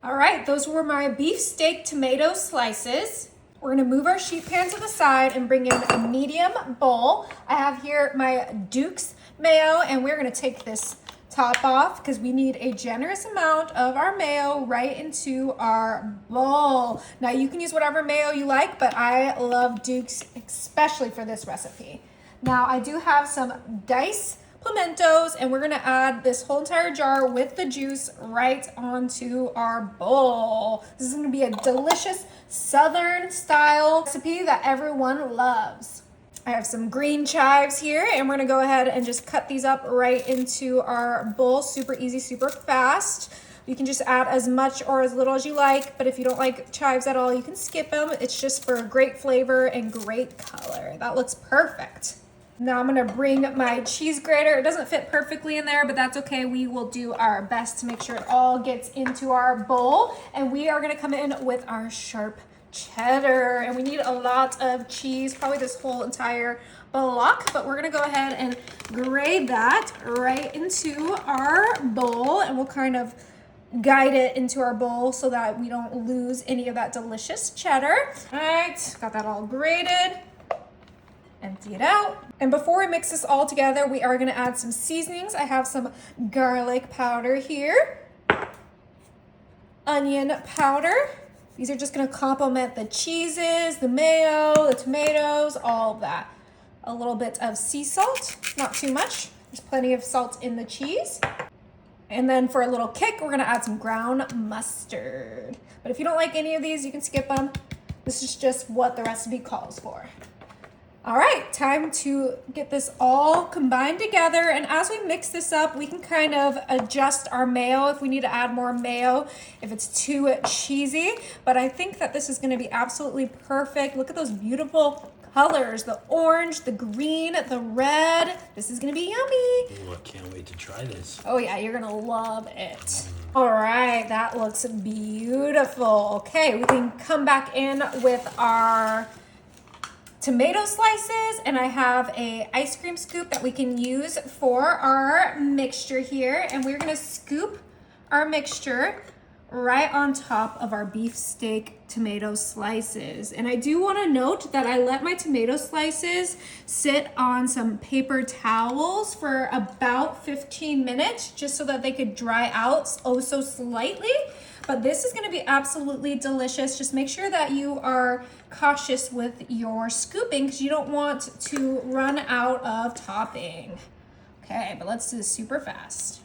All right, those were my beef steak tomato slices. We're gonna move our sheet pan to the side and bring in a medium bowl. I have here my Duke's mayo, and we're gonna take this top off because we need a generous amount of our mayo right into our bowl. Now you can use whatever mayo you like, but I love Duke's especially for this recipe. Now I do have some diced pimentos, and we're gonna add this whole entire jar with the juice right onto our bowl. This is gonna be a delicious Southern style recipe that everyone loves. I have some green chives here, and we're gonna go ahead and just cut these up right into our bowl. Super easy, super fast. You can just add as much or as little as you like, but if you don't like chives at all, you can skip them. It's just for great flavor and great color. That looks perfect. Now I'm gonna bring my cheese grater. It doesn't fit perfectly in there, but that's okay. We will do our best to make sure it all gets into our bowl. And we are gonna come in with our sharp cheddar, and we need a lot of cheese, probably this whole entire block, but we're gonna go ahead and grate that right into our bowl, and we'll kind of guide it into our bowl so that we don't lose any of that delicious cheddar. All right, got that all grated. Empty it out. And before we mix this all together, we are gonna add some seasonings. I have some garlic powder here, onion powder. These are just gonna complement the cheeses, the mayo, the tomatoes, all of that. A little bit of sea salt, not too much. There's plenty of salt in the cheese. And then for a little kick, we're gonna add some ground mustard. But if you don't like any of these, you can skip them. This is just what the recipe calls for. All right, time to get this all combined together. And as we mix this up, we can kind of adjust our mayo if we need to add more mayo, if it's too cheesy. But I think that this is gonna be absolutely perfect. Look at those beautiful colors, the orange, the green, the red. This is gonna be yummy. Ooh, I can't wait to try this. Oh yeah, you're gonna love it. All right, that looks beautiful. Okay, we can come back in with our tomato slices, and I have a ice cream scoop that we can use for our mixture here, and we're gonna scoop our mixture right on top of our beef steak tomato slices. And I do want to note that I let my tomato slices sit on some paper towels for about 15 minutes just so that they could dry out oh so slightly. But this is going to be absolutely delicious. Just make sure that you are cautious with your scooping because you don't want to run out of topping. Okay, but let's do this super fast.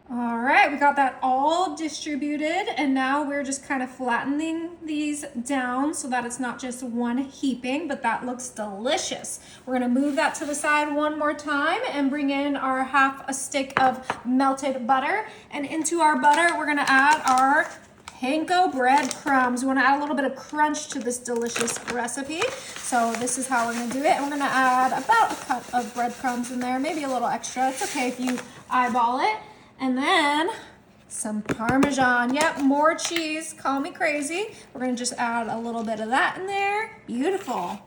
All right, we got that all distributed, and now we're just kind of flattening these down so that it's not just one heaping, but that looks delicious. We're gonna move that to the side one more time and bring in our half a stick of melted butter, and into our butter, we're gonna add our panko breadcrumbs. We want to add a little bit of crunch to this delicious recipe. So this is how we're going to do it. And we're going to add about a cup of breadcrumbs in there, maybe a little extra. It's okay if you eyeball it. And then some Parmesan. Yep, more cheese. Call me crazy. We're going to just add a little bit of that in there. Beautiful.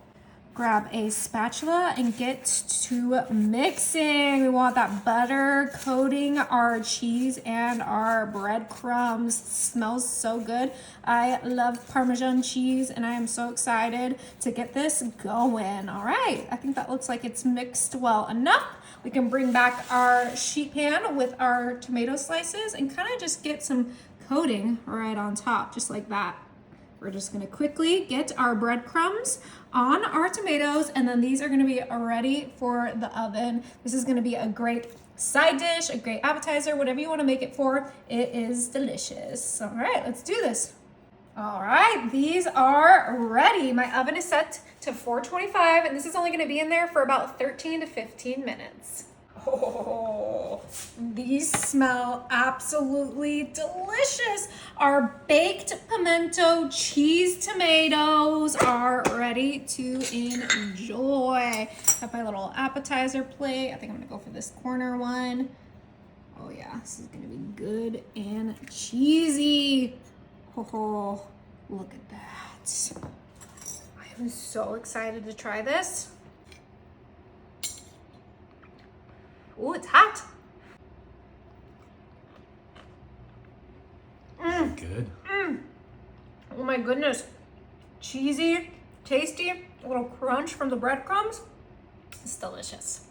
Grab a spatula and get to mixing. We want that butter coating our cheese and our breadcrumbs. Smells so good. I love Parmesan cheese, and I am so excited to get this going. All right, I think that looks like it's mixed well enough. We can bring back our sheet pan with our tomato slices and kind of just get some coating right on top, just like that. We're just gonna quickly get our breadcrumbs on our tomatoes, and then these are gonna be ready for the oven. This is gonna be a great side dish, a great appetizer, whatever you wanna make it for. It is delicious. All right, let's do this. All right, these are ready. My oven is set to 425, and this is only gonna be in there for about 13 to 15 minutes. Oh, these smell absolutely delicious. Our baked pimento cheese tomatoes are ready to enjoy. Got my little appetizer plate. I think I'm gonna go for this corner one. Oh yeah, this is gonna be good and cheesy. Oh, look at that. I am so excited to try this. Oh, it's hot. Good. Oh my goodness. Cheesy, tasty, a little crunch from the breadcrumbs. It's delicious.